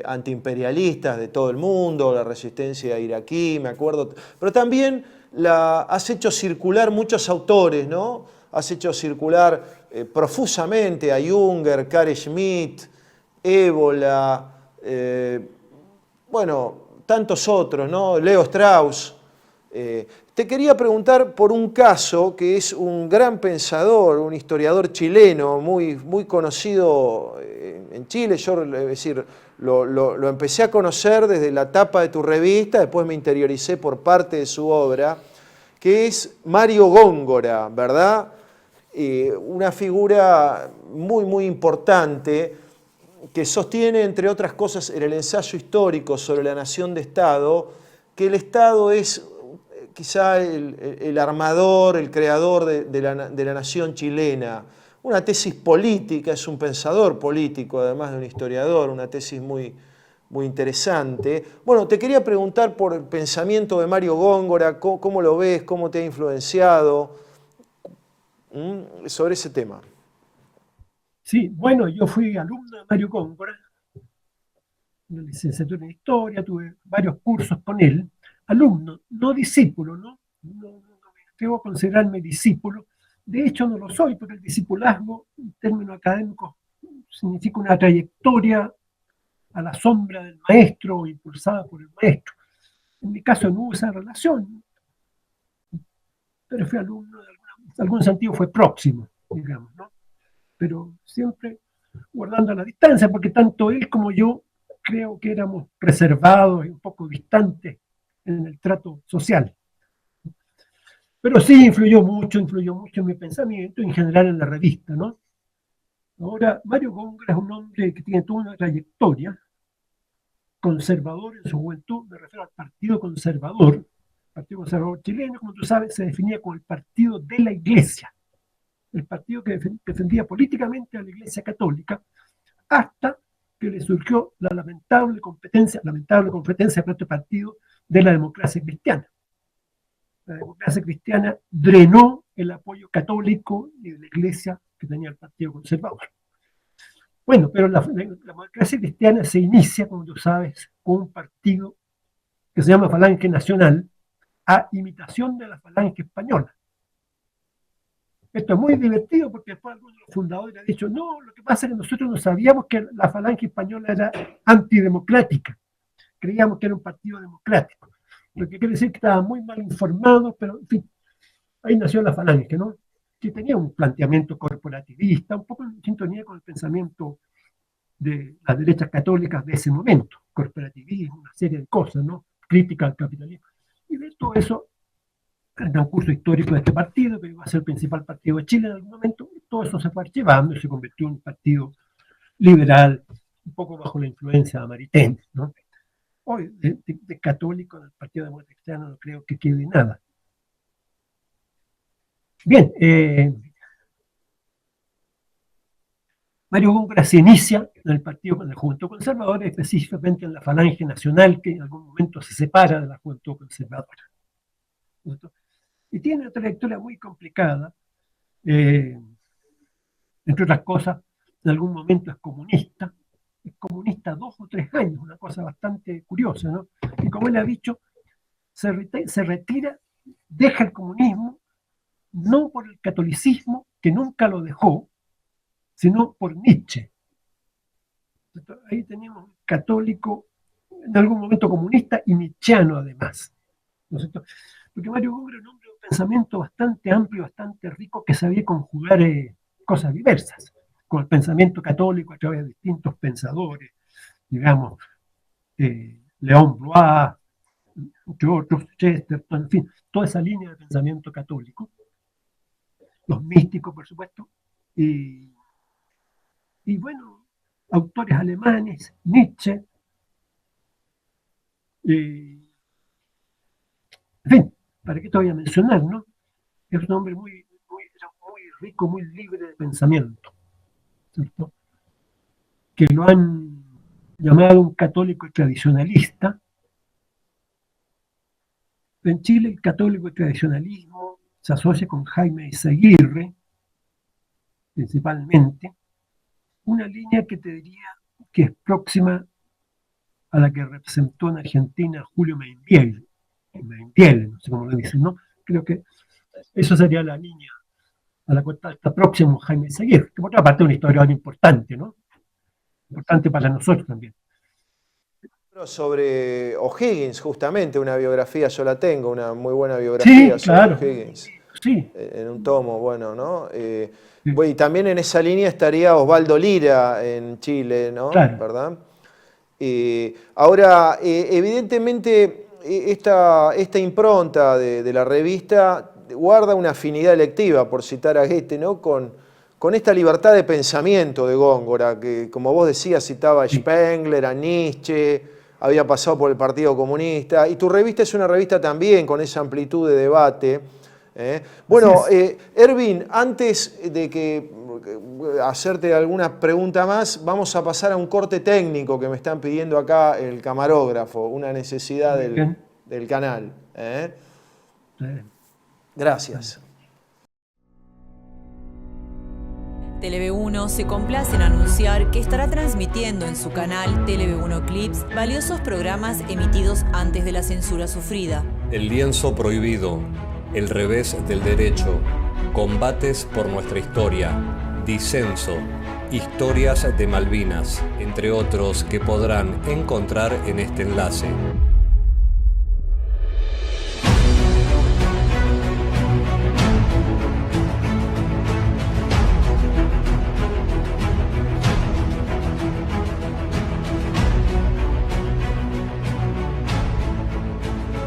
S2: antiimperialistas de todo el mundo, la resistencia iraquí, me acuerdo, pero también has hecho circular muchos autores, ¿no? Has hecho circular profusamente a Junger, Carl Schmitt, Ébola, bueno, tantos otros, ¿no? Leo Strauss. Te quería preguntar por un caso que es un gran pensador, un historiador chileno muy, muy conocido en Chile. Yo, es decir, lo empecé a conocer desde la tapa de tu revista, después me interioricé por parte de su obra, que es Mario Góngora, ¿verdad? Una figura muy, muy importante que sostiene, entre otras cosas, en el ensayo histórico sobre la nación de Estado, que el Estado es quizá el armador, el creador de la nación chilena. Una tesis política, es un pensador político, además de un historiador, una tesis muy, muy interesante. Bueno, te quería preguntar por el pensamiento de Mario Góngora, cómo lo ves, cómo te ha influenciado sobre ese tema.
S3: Sí, bueno, yo fui alumno de Mario Góngora, una licenciatura en Historia, tuve varios cursos con él, alumno, no discípulo, ¿no? No debo a considerarme discípulo, de hecho no lo soy, porque el discipulazgo, en términos académicos, significa una trayectoria a la sombra del maestro o impulsada por el maestro. En mi caso no hubo esa relación, pero fui alumno, en algún sentido fue próximo, digamos, ¿no? Pero siempre guardando la distancia, porque tanto él como yo creo que éramos reservados y un poco distantes en el trato social. Pero sí influyó mucho en mi pensamiento, en general en la revista, ¿no? Ahora, Mario Góngora es un hombre que tiene toda una trayectoria, conservador en su juventud, me refiero al Partido Conservador. El Partido Conservador chileno, como tú sabes, se definía como el partido de la Iglesia, el partido que defendía políticamente a la Iglesia Católica, hasta que le surgió la lamentable competencia para este partido de la democracia cristiana. La democracia cristiana drenó el apoyo católico y de la Iglesia que tenía el Partido Conservador. Bueno, pero la democracia cristiana se inicia, como tú sabes, con un partido que se llama Falange Nacional, a imitación de la Falange Española. Esto es muy divertido porque después algunos de los fundadores han dicho, no, lo que pasa es que nosotros no sabíamos que la Falange Española era antidemocrática, creíamos que era un partido democrático, lo que quiere decir que estaban muy mal informados, pero en fin, ahí nació la Falange, ¿no? Que tenía un planteamiento corporativista, un poco en sintonía con el pensamiento de las derechas católicas de ese momento, corporativismo, una serie de cosas, ¿no? Crítica al capitalismo. Y de todo eso, el transcurso histórico de este partido, que iba a ser el principal partido de Chile en algún momento, todo eso se fue archivando y se convirtió en un partido liberal, un poco bajo la influencia de Maritain, ¿no? Hoy, de católico del Partido Demócrata Cristiano no creo que quede nada. Bien, Mario Góngora se inicia en el partido con la Juventud Conservadora, específicamente en la Falange Nacional, que en algún momento se separa de la Juventud Conservadora. ¿Cierto? Y tiene una trayectoria muy complicada, entre otras cosas, en algún momento es comunista 2 o 3 años, una cosa bastante curiosa, ¿no? Y como él ha dicho, se retira, deja el comunismo, no por el catolicismo, que nunca lo dejó, sino por Nietzsche. Ahí tenemos un católico, en algún momento comunista y nietzscheano además, ¿no es cierto? Porque Mario Góngora era un hombre de un pensamiento bastante amplio, bastante rico, que sabía conjugar cosas diversas, con el pensamiento católico a través de distintos pensadores, digamos, León Blois, entre otros, Chesterton, en fin, toda esa línea de pensamiento católico, los místicos, por supuesto, y y bueno, autores alemanes, Nietzsche, en fin, ¿para qué te voy a mencionar, no? Es un hombre muy rico, muy libre de pensamiento, ¿cierto? Que lo han llamado un católico tradicionalista. En Chile el católico tradicionalismo se asocia con Jaime Izaguirre, principalmente, una línea que te diría que es próxima a la que representó en Argentina Julio Mainviel, no sé cómo lo dicen, ¿no? Creo que eso sería la línea a la cual está próximo Jaime Izaguirre, que por otra parte es una historia importante, ¿no? Importante para nosotros también.
S2: Sobre O'Higgins, justamente, una biografía, yo la tengo, una muy buena biografía
S3: Sí,
S2: sobre
S3: claro,
S2: O'Higgins,
S3: sí,
S2: en un tomo, bueno, ¿no?
S3: sí,
S2: Bueno, y también en esa línea estaría Osvaldo Lira en Chile, ¿no?
S3: claro.
S2: ¿Verdad? Ahora, evidentemente, esta impronta de la revista guarda una afinidad electiva, por citar a Goethe, ¿no? Con esta libertad de pensamiento de Góngora, que como vos decías, citaba a
S3: Sí.
S2: Spengler, a Nietzsche, había pasado por el Partido Comunista, y tu revista es una revista también con esa amplitud de debate. Bueno, Ervin, antes de que hacerte alguna pregunta más, vamos a pasar a un corte técnico que me están pidiendo acá el camarógrafo, una necesidad
S3: Muy bien.
S2: del canal.
S3: Eh,
S2: Gracias.
S4: Televe1 se complace en anunciar que estará transmitiendo en su canal Televe1 Clips valiosos programas emitidos antes de la censura sufrida.
S5: El lienzo prohibido, el revés del derecho, combates por nuestra historia, disenso, historias de Malvinas, entre otros que podrán encontrar en este enlace.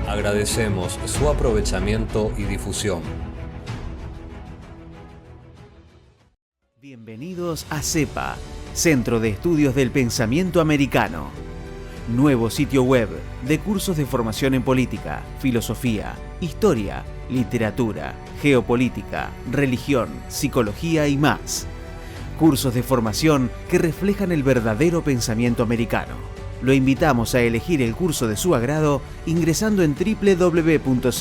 S5: Agradecemos su aprovechamiento y difusión.
S6: Bienvenidos a CEPA, Centro de Estudios del Pensamiento Americano. Nuevo sitio web de cursos de formación en política, filosofía, historia, literatura, geopolítica, religión, psicología y más. Cursos de formación que reflejan el verdadero pensamiento americano. Lo invitamos a elegir el curso de su agrado ingresando en www.cepa.la.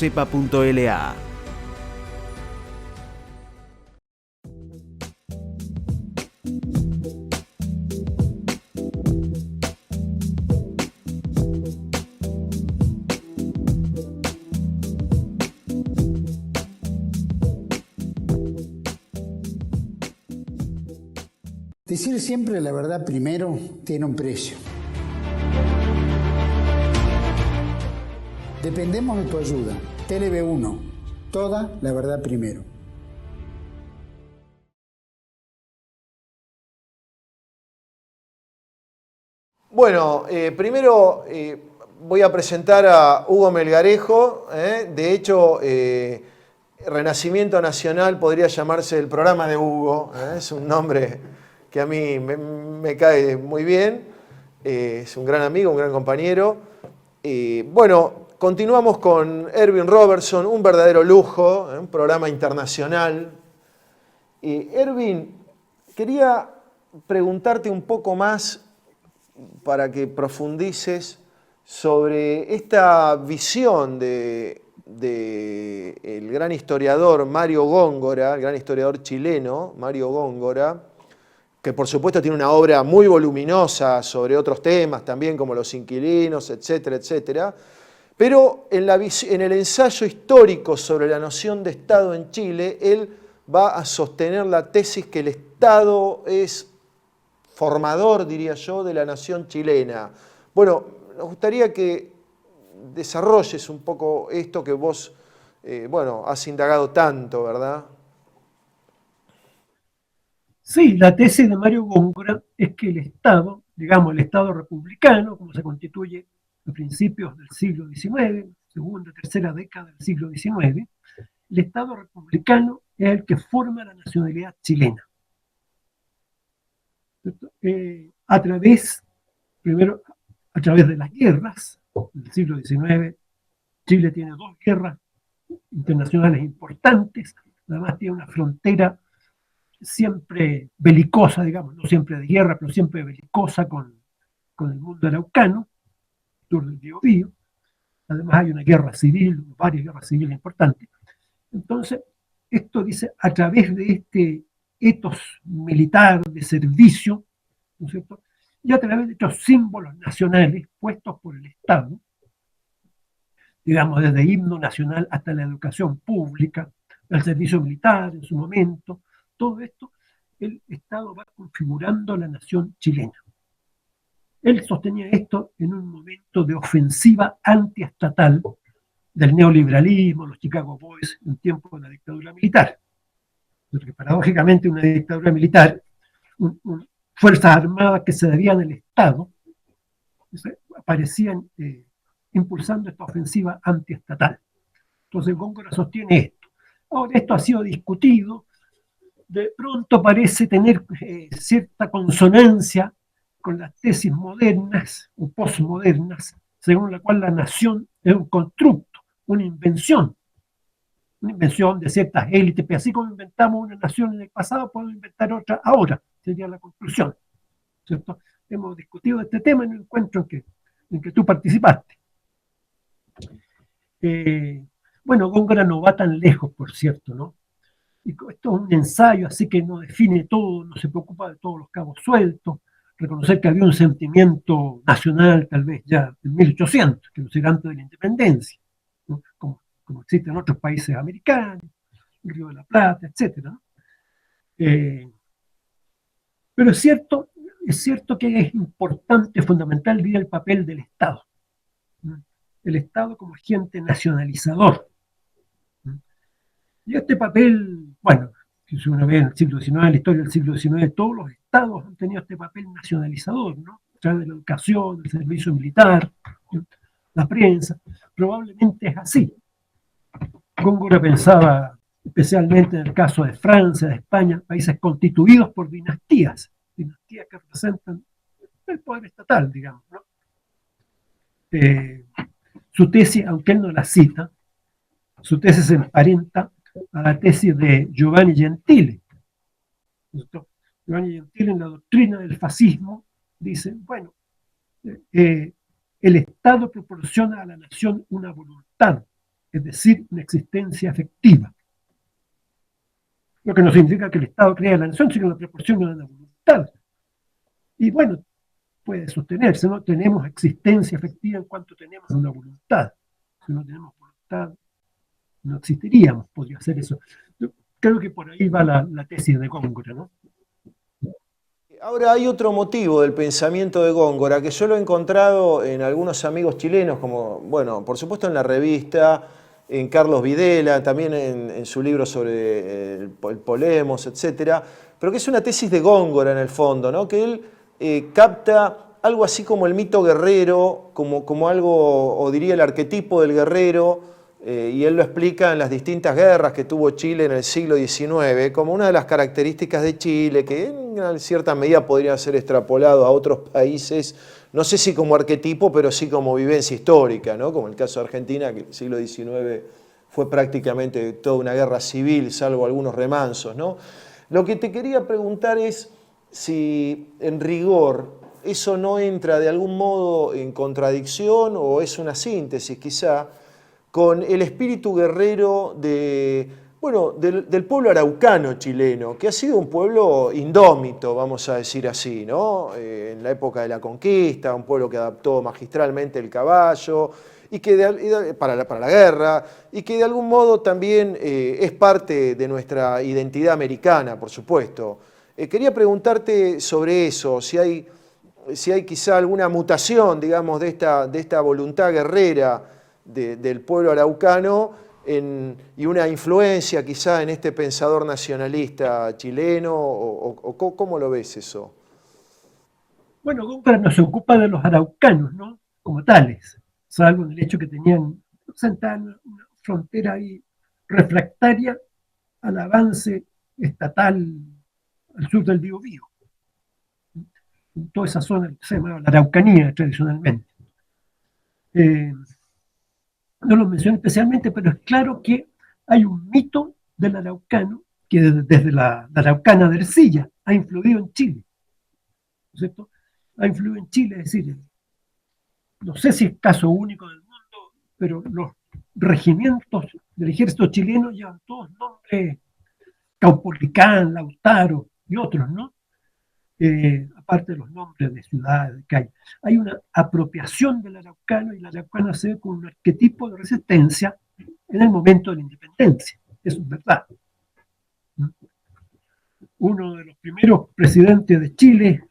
S7: Decir siempre la verdad primero tiene un precio. Dependemos de tu ayuda. TLV1, toda la verdad primero.
S2: Bueno, primero voy a presentar a Hugo Melgarejo. De hecho, Renacimiento Nacional podría llamarse el programa de Hugo. Es un nombre que a mí me cae muy bien. Es un gran amigo, un gran compañero. Bueno, continuamos con Ervin Robertson, un verdadero lujo, un programa internacional. Ervin, quería preguntarte un poco más para que profundices sobre esta visión del gran historiador Mario Góngora, el gran historiador chileno Mario Góngora, que por supuesto tiene una obra muy voluminosa sobre otros temas también, como los inquilinos, etcétera, etcétera. Pero en el ensayo histórico sobre la noción de Estado en Chile, él va a sostener la tesis que el Estado es formador, diría yo, de la nación chilena. Bueno, nos gustaría que desarrolles un poco esto que vos, has indagado tanto, ¿verdad?
S3: Sí, la tesis de Mario Góngora es que el Estado, digamos, el Estado republicano, como se constituye a principios del siglo XIX, segunda, tercera década del siglo XIX, el Estado republicano es el que forma la nacionalidad chilena. A través, primero, a través de las guerras del siglo XIX. Chile tiene 2 guerras internacionales importantes, además tiene una frontera siempre belicosa, digamos, no siempre de guerra, pero siempre belicosa con el mundo araucano, sur del Biobío. Además hay una guerra civil, varias guerras civiles importantes. Entonces, esto dice, a través de este etos militar de servicio, ¿no es cierto?, y a través de estos símbolos nacionales puestos por el Estado, digamos, desde himno nacional hasta la educación pública, el servicio militar en su momento, todo esto, el Estado va configurando la nación chilena. Él sostenía esto en un momento de ofensiva antiestatal del neoliberalismo, los Chicago Boys, en tiempo de la dictadura militar. Porque paradójicamente una dictadura militar, fuerzas armadas que se debían al Estado, aparecían impulsando esta ofensiva antiestatal. Entonces Góngora sostiene esto. Ahora, esto ha sido discutido, de pronto parece tener cierta consonancia con las tesis modernas o posmodernas, según la cual la nación es un constructo, una invención de ciertas élites, pero así como inventamos una nación en el pasado, podemos inventar otra ahora, sería la conclusión, ¿cierto? Hemos discutido este tema en el encuentro en que tú participaste. Bueno, Góngora no va tan lejos, por cierto, ¿no? Y esto es un ensayo, así que no define todo, no se preocupa de todos los cabos sueltos, reconocer que había un sentimiento nacional, tal vez ya en 1800, que no será antes de la independencia, ¿no? Como existe en otros países americanos, el Río de la Plata, etc., ¿no? Pero es cierto que es importante, fundamental, diría, el papel del Estado, ¿no? El Estado como agente nacionalizador. Y este papel, bueno, si uno ve en el siglo XIX, en la historia del siglo XIX, todos los estados han tenido este papel nacionalizador, ¿no? A través de la educación, el servicio militar, ¿no?, la prensa. Probablemente es así. Góngora pensaba especialmente en el caso de Francia, de España, países constituidos por dinastías que representan el poder estatal, digamos, ¿no? Su tesis, aunque él no la cita, su tesis se emparenta a la tesis de Giovanni Gentile. Giovanni Gentile, en la doctrina del fascismo, dice, bueno, el Estado proporciona a la nación una voluntad, es decir, una existencia efectiva. Lo que no significa que el Estado crea la nación, sino que la proporciona una voluntad. Y bueno, puede sostenerse, ¿no? Tenemos existencia efectiva en cuanto tenemos una voluntad. Si no tenemos voluntad, no existiríamos, podría ser eso. Yo creo que por ahí va la tesis de Góngora, ¿no?
S2: Ahora hay otro motivo del pensamiento de Góngora que yo lo he encontrado en algunos amigos chilenos, como, bueno, por supuesto en la revista, en Carlos Videla, también en su libro sobre el Polemos, etcétera, pero que es una tesis de Góngora en el fondo, ¿no? Que él capta algo así como el mito guerrero, como algo, o diría el arquetipo del guerrero, y él lo explica en las distintas guerras que tuvo Chile en el siglo XIX, como una de las características de Chile, que en cierta medida podría ser extrapolado a otros países, no sé si como arquetipo, pero sí como vivencia histórica, ¿no? Como el caso de Argentina, que el siglo XIX fue prácticamente toda una guerra civil, salvo algunos remansos, ¿no? Lo que te quería preguntar es si en rigor eso no entra de algún modo en contradicción o es una síntesis quizá con el espíritu guerrero del pueblo araucano chileno, que ha sido un pueblo indómito, vamos a decir así, ¿no? En la época de la conquista, un pueblo que adaptó magistralmente el caballo y que para la guerra, y que de algún modo también es parte de nuestra identidad americana, por supuesto. Quería preguntarte sobre eso, si hay quizá alguna mutación, digamos, de esta voluntad guerrera del pueblo araucano y una influencia quizá en este pensador nacionalista chileno, o ¿cómo lo ves eso?
S3: Bueno, Góngora no se ocupa de los araucanos, ¿no?, como tales, salvo en el hecho que tenían una frontera ahí refractaria al avance estatal al sur del Biobío. en toda esa zona que se llama la Araucanía tradicionalmente. No lo menciono especialmente, pero es claro que hay un mito del araucano que desde la araucana de Ercilla ha influido en Chile, ¿no es cierto? Ha influido en Chile, es decir, no sé si es caso único del mundo, pero los regimientos del ejército chileno llevan todos nombres, Caupolicán, Lautaro y otros, ¿no? Aparte de los nombres de ciudades que hay. Hay una apropiación del araucano y la araucana se ve como un arquetipo de resistencia en el momento de la independencia. Eso es verdad. Uno de los primeros presidentes de Chile,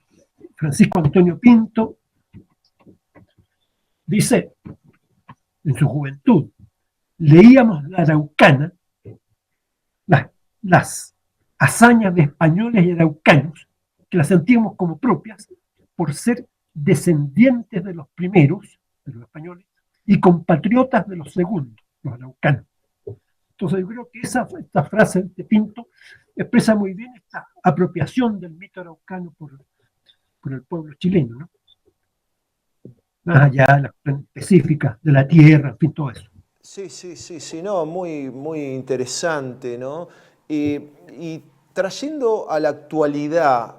S3: Francisco Antonio Pinto, dice en su juventud, leíamos la araucana, las hazañas de españoles y araucanos, que las sentíamos como propias por ser descendientes de los primeros, de los españoles, y compatriotas de los segundos, los araucanos. Entonces yo creo que esta frase de Pinto expresa muy bien esta apropiación del mito araucano por el pueblo chileno, ¿no? Más allá de las específicas de la tierra, en fin, todo eso.
S2: Sí, no, muy interesante, ¿no? Y trayendo a la actualidad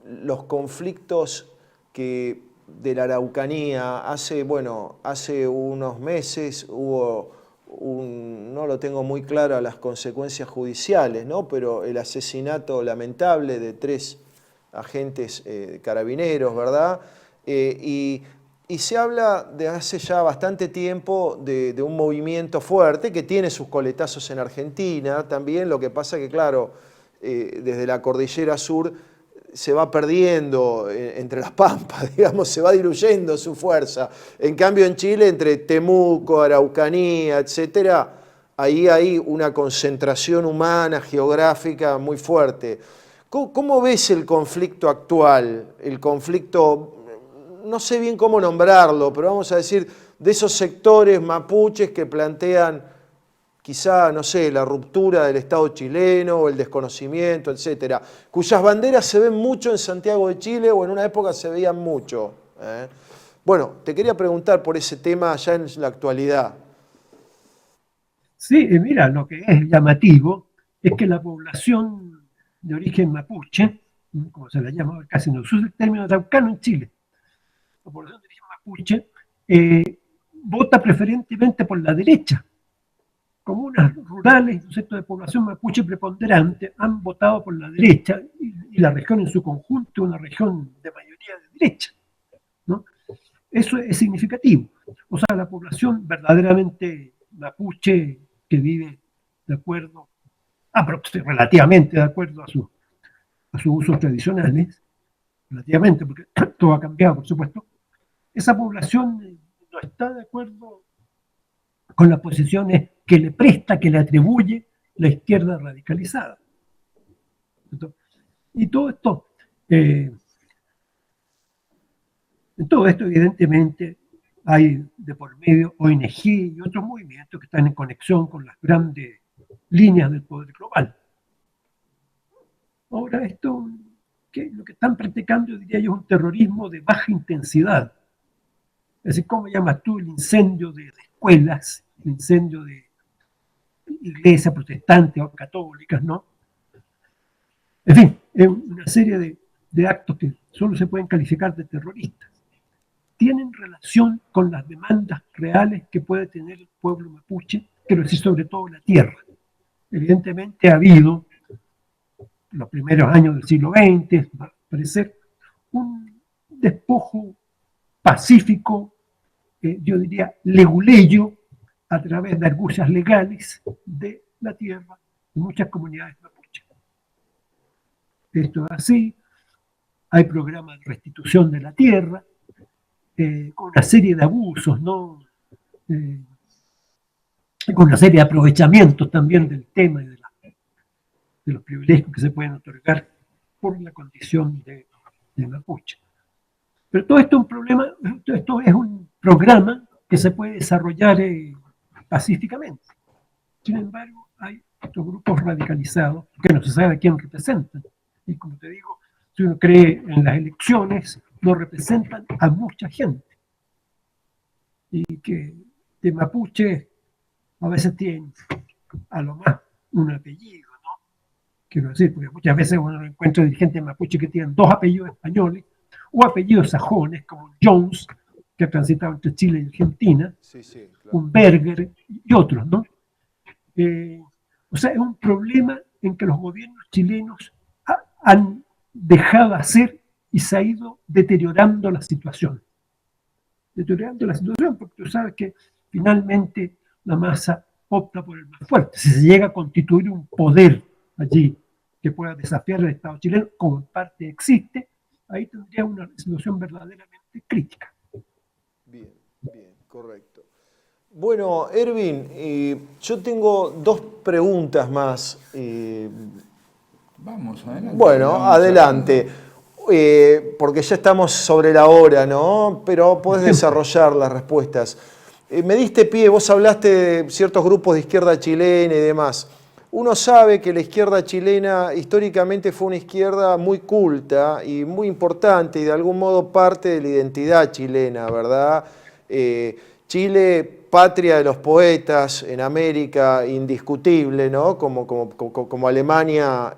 S2: los conflictos de la Araucanía, hace unos meses hubo no lo tengo muy claro las consecuencias judiciales, ¿no? Pero el asesinato lamentable de 3 agentes carabineros, ¿verdad? Y se habla de hace ya bastante tiempo de un movimiento fuerte que tiene sus coletazos en Argentina también. Lo que pasa que, claro, desde la cordillera sur se va perdiendo entre las pampas, digamos, se va diluyendo su fuerza. En cambio, en Chile, entre Temuco, Araucanía, etcétera, ahí hay una concentración humana, geográfica muy fuerte. ¿Cómo ves el conflicto actual? El conflicto, no sé bien cómo nombrarlo, pero vamos a decir, de esos sectores mapuches que plantean quizá, no sé, la ruptura del Estado chileno o el desconocimiento, etcétera, cuyas banderas se ven mucho en Santiago de Chile o en una época se veían mucho. Bueno, te quería preguntar por ese tema ya en la actualidad.
S3: Sí, mira, lo que es llamativo es que la población de origen mapuche, como se la llama, casi no se usa el término araucano en Chile, la población de origen mapuche vota preferentemente por la derecha. Comunas rurales, un sector de población mapuche preponderante, han votado por la derecha y la región en su conjunto es una región de mayoría de derecha, ¿no? Eso es significativo. O sea, la población verdaderamente mapuche que vive de acuerdo, relativamente de acuerdo a sus usos tradicionales, relativamente, porque todo ha cambiado, por supuesto, esa población no está de acuerdo con las posiciones que le presta, que le atribuye la izquierda radicalizada. Y todo esto, en todo esto evidentemente hay de por medio ONG y otros movimientos que están en conexión con las grandes líneas del poder global. Ahora esto, lo que están practicando, diría yo, es un terrorismo de baja intensidad. Es decir, ¿cómo llamas tú el incendio de escuelas, el incendio de iglesias protestantes o católicas, ¿no? En fin, es una serie de actos que solo se pueden calificar de terroristas. Tienen relación con las demandas reales que puede tener el pueblo mapuche, quiero decir, sobre todo la tierra. Evidentemente ha habido, en los primeros años del siglo XX, va a parecer, un despojo pacífico, yo diría leguleyo, a través de argucias legales de la tierra de muchas comunidades mapuches. Esto es así, hay programas de restitución de la tierra, con una serie de abusos, ¿no? Con una serie de aprovechamientos también del tema y de los privilegios que se pueden otorgar por la condición de mapuche. Pero todo esto es un problema, esto es un programa que se puede desarrollar pacíficamente. Sin embargo, hay estos grupos radicalizados que no se sabe a quién representan. Y como te digo, si uno cree en las elecciones, no representan a mucha gente. Y que de mapuche a veces tienen a lo más un apellido, ¿no? Quiero decir, porque muchas veces uno encuentra dirigentes mapuche que tienen dos apellidos españoles o apellidos sajones, como Jones, que ha transitado entre Chile y Argentina,
S2: Sí, sí, claro.
S3: un Berger y otros, ¿no? O sea, es un problema en que los gobiernos chilenos han dejado hacer y se ha ido deteriorando la situación. Deteriorando la situación, porque tú sabes que finalmente la masa opta por el más fuerte. Si se llega a constituir un poder allí que pueda desafiar al Estado chileno, como en parte existe, ahí tendría una situación verdaderamente crítica.
S2: Bien, bien, correcto. Bueno, Erwin, yo tengo dos preguntas más.
S1: Vamos, adelante.
S2: Bueno,
S1: Vamos
S2: adelante. Porque ya estamos sobre la hora, ¿no? Pero podés desarrollar las respuestas. Me diste pie, vos hablaste de ciertos grupos de izquierda chilena y demás. Uno sabe que la izquierda chilena históricamente fue una izquierda muy culta y muy importante y de algún modo parte de la identidad chilena, ¿verdad? Chile, patria de los poetas en América, indiscutible, ¿no? Como Alemania,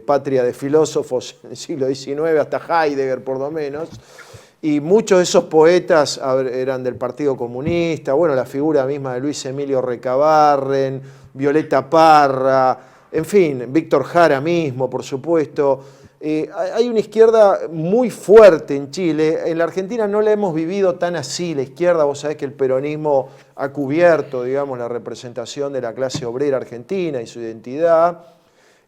S2: patria de filósofos en el siglo XIX, hasta Heidegger por lo menos. Y muchos de esos poetas eran del Partido Comunista, bueno, la figura misma de Luis Emilio Recabarren, Violeta Parra, en fin, Víctor Jara mismo, por supuesto. Hay una izquierda muy fuerte en Chile. En la Argentina no la hemos vivido tan así, la izquierda. Vos sabés que el peronismo ha cubierto, digamos, la representación de la clase obrera argentina y su identidad.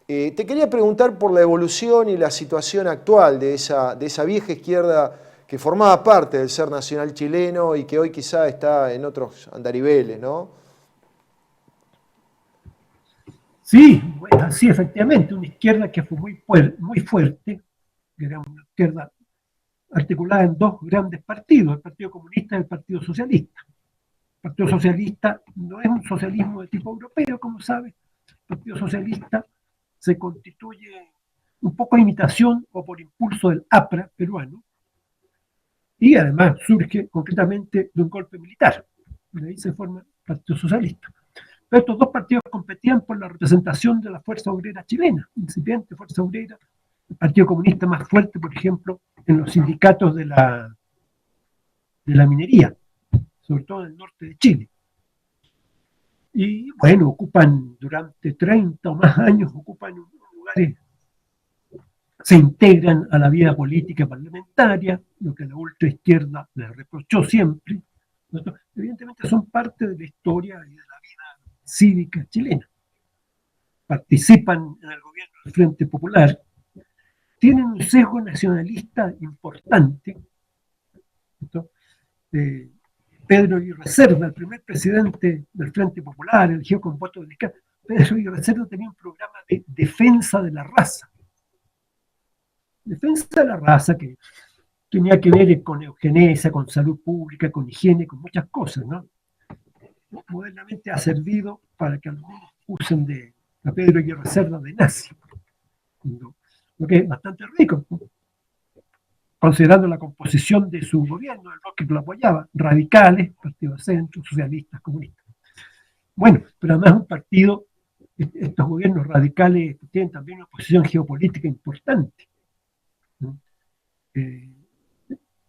S2: Te quería preguntar por la evolución y la situación actual de esa vieja izquierda que formaba parte del ser nacional chileno y que hoy quizá está en otros andariveles, ¿no?
S3: Sí, bueno, sí, efectivamente, una izquierda que fue muy fuerte, que era una izquierda articulada en dos grandes partidos, el Partido Comunista y el Partido Socialista. El Partido Socialista no es un socialismo de tipo europeo, como sabes. El Partido Socialista se constituye un poco a imitación o por impulso del APRA peruano, y además surge concretamente de un golpe militar. De ahí se forma el Partido Socialista. Pero estos dos partidos competían por la representación de la fuerza obrera chilena, incipiente fuerza obrera. El Partido Comunista más fuerte, por ejemplo, en los sindicatos de la minería, sobre todo en el norte de Chile. Y bueno, ocupan durante 30 o más años, ocupan lugares, se integran a la vida política parlamentaria, lo que la ultraizquierda les reprochó siempre. Evidentemente son parte de la historia y de la vida cívica chilena. Participan en el gobierno del Frente Popular, tienen un sesgo nacionalista importante. Pedro Aguirre Cerda, el primer presidente del Frente Popular, elegido con voto de la izquierda, Pedro Aguirre Cerda tenía un programa de defensa de la raza. Defensa de la raza que tenía que ver con eugenesia, con salud pública, con higiene, con muchas cosas, ¿no? Modernamente ha servido para que algunos usen a Pedro Aguirre Cerda de nazi, lo que es bastante rico, ¿no? Considerando la composición de su gobierno, el bloque que lo apoyaba, radicales, partido de centro, socialistas, comunistas. Bueno, pero además un partido, estos gobiernos radicales tienen también una posición geopolítica importante, ¿no?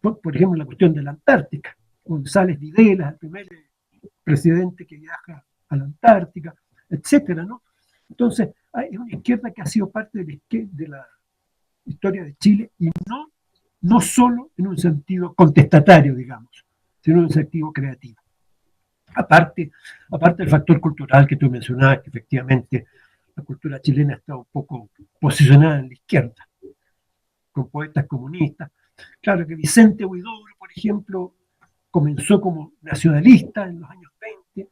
S3: Por ejemplo, la cuestión de la Antártica. González Videla, el primer presidente que viaja a la Antártica, etcétera, ¿no? Entonces, es una izquierda que ha sido parte de la historia de Chile y no solo en un sentido contestatario, digamos, sino en un sentido creativo. Aparte del factor cultural que tú mencionabas, que efectivamente la cultura chilena está un poco posicionada en la izquierda, con poetas comunistas. Claro que Vicente Huidobro, por ejemplo, comenzó como nacionalista en los años 20,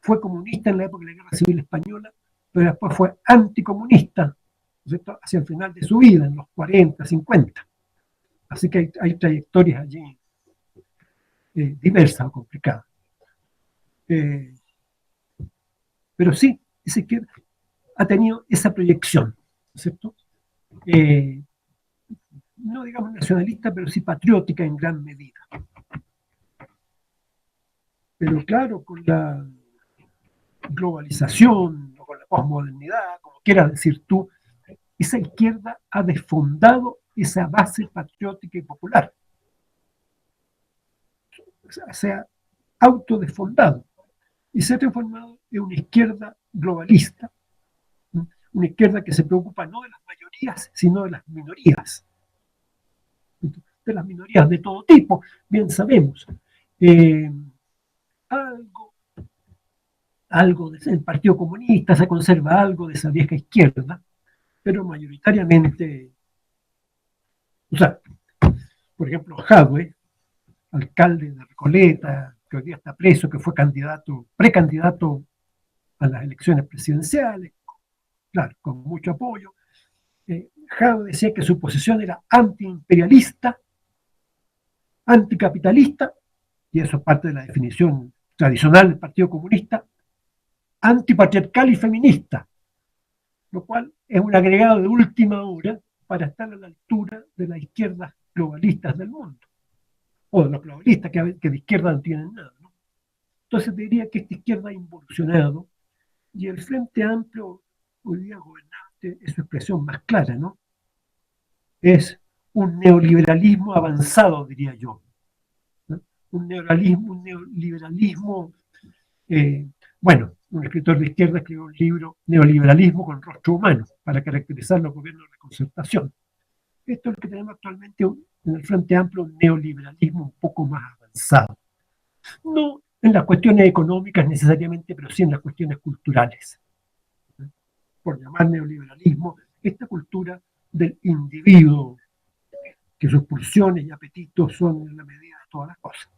S3: fue comunista en la época de la Guerra Civil Española, pero después fue anticomunista, ¿cierto?, hacia el final de su vida, en los 40, 50. Así que hay trayectorias allí diversas o complicadas. Pero sí, esa izquierda ha tenido esa proyección, ¿cierto? no digamos nacionalista, pero sí patriótica en gran medida. Pero claro, con la globalización o con la posmodernidad, como quieras decir tú, esa izquierda ha desfondado esa base patriótica y popular. Se ha autodesfondado y se ha transformado en una izquierda globalista, una izquierda que se preocupa no de las mayorías, sino de las minorías. De las minorías de todo tipo, bien sabemos. Algo del Partido Comunista, se conserva algo de esa vieja izquierda, pero mayoritariamente, o sea, por ejemplo, Jadwe, alcalde de Recoleta, que hoy día está preso, que fue precandidato a las elecciones presidenciales, claro, con mucho apoyo. Jadwe decía que su posición era antiimperialista, anticapitalista, y eso es parte de la definición tradicional del Partido Comunista, antipatriarcal y feminista, lo cual es un agregado de última hora para estar a la altura de las izquierdas globalistas del mundo, o de los globalistas que de izquierda no tienen nada, ¿no? Entonces diría que esta izquierda ha involucionado, y el Frente Amplio, hoy día gobernante, es su expresión más clara, ¿no? Es un neoliberalismo avanzado, diría yo, ¿no? Un neoliberalismo, bueno, un escritor de izquierda escribió un libro, Neoliberalismo con rostro humano, para caracterizar los gobiernos de la concertación. Esto es lo que tenemos actualmente en el Frente Amplio, un neoliberalismo un poco más avanzado. No en las cuestiones económicas necesariamente, pero sí en las cuestiones culturales. Por llamar neoliberalismo, esta cultura del individuo, que sus pulsiones y apetitos son en la medida de todas las cosas.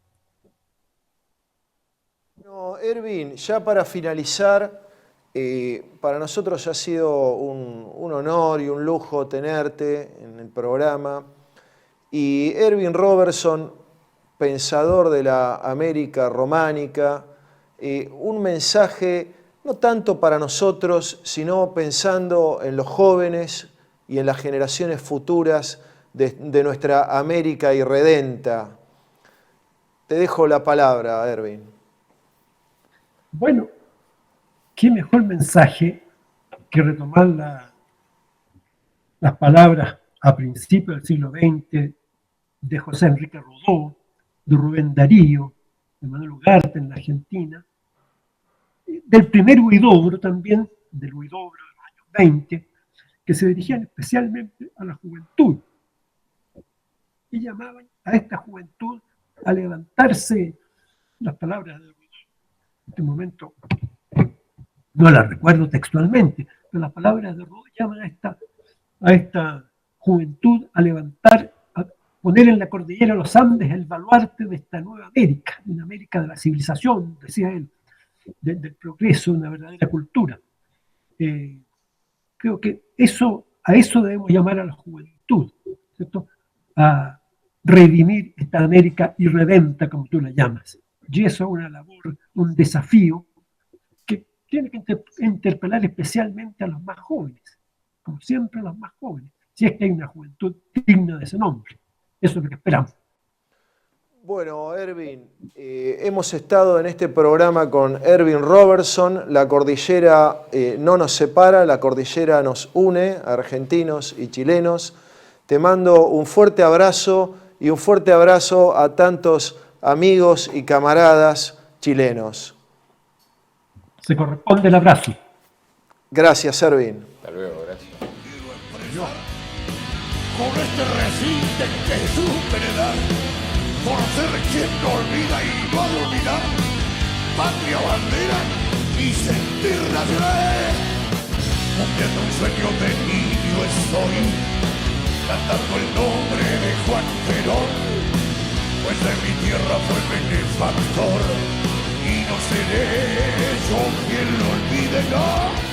S2: No, Erwin, ya para finalizar, para nosotros ha sido un honor y un lujo tenerte en el programa. Y Erwin Robertson, pensador de la América románica, un mensaje no tanto para nosotros, sino pensando en los jóvenes y en las generaciones futuras de nuestra América irredenta. Te dejo la palabra, Erwin.
S3: Bueno, qué mejor mensaje que retomar las palabras a principios del siglo XX de José Enrique Rodó, de Rubén Darío, de Manuel Ugarte en la Argentina, del primer Huidobro también, del Huidobro de los años 20, que se dirigían especialmente a la juventud y llamaban a esta juventud a levantarse. Las palabras de en este momento no las recuerdo textualmente, pero las palabras de Rodó llaman a esta juventud a levantar, a poner en la cordillera de los Andes el baluarte de esta nueva América, una América de la civilización, decía él, del progreso, una verdadera cultura. Creo que a eso debemos llamar a la juventud, ¿cierto? A redimir esta América irredenta, como tú la llamas. Y eso es una labor, un desafío que tiene que interpelar especialmente a los más jóvenes, como siempre a los más jóvenes, si es que hay una juventud digna de ese nombre. Eso es lo que esperamos.
S2: Bueno, Erwin, hemos estado en este programa con Erwin Robertson. La cordillera no nos separa, la cordillera nos une, argentinos y chilenos. Te mando un fuerte abrazo y un fuerte abrazo a tantos amigos y camaradas chilenos.
S3: Se corresponde el abrazo.
S2: Gracias, Erwin.
S5: Hasta luego, gracias.
S1: Con este resiste que supe heredar, por ser quien no olvida y no ha de olvidar, patria, bandera y sentir nacional. Cumpliendo un sueño de niño estoy, cantando el nombre de Juan Perón, pues de mi tierra fue benefactor y no seré yo quien lo olvide, no.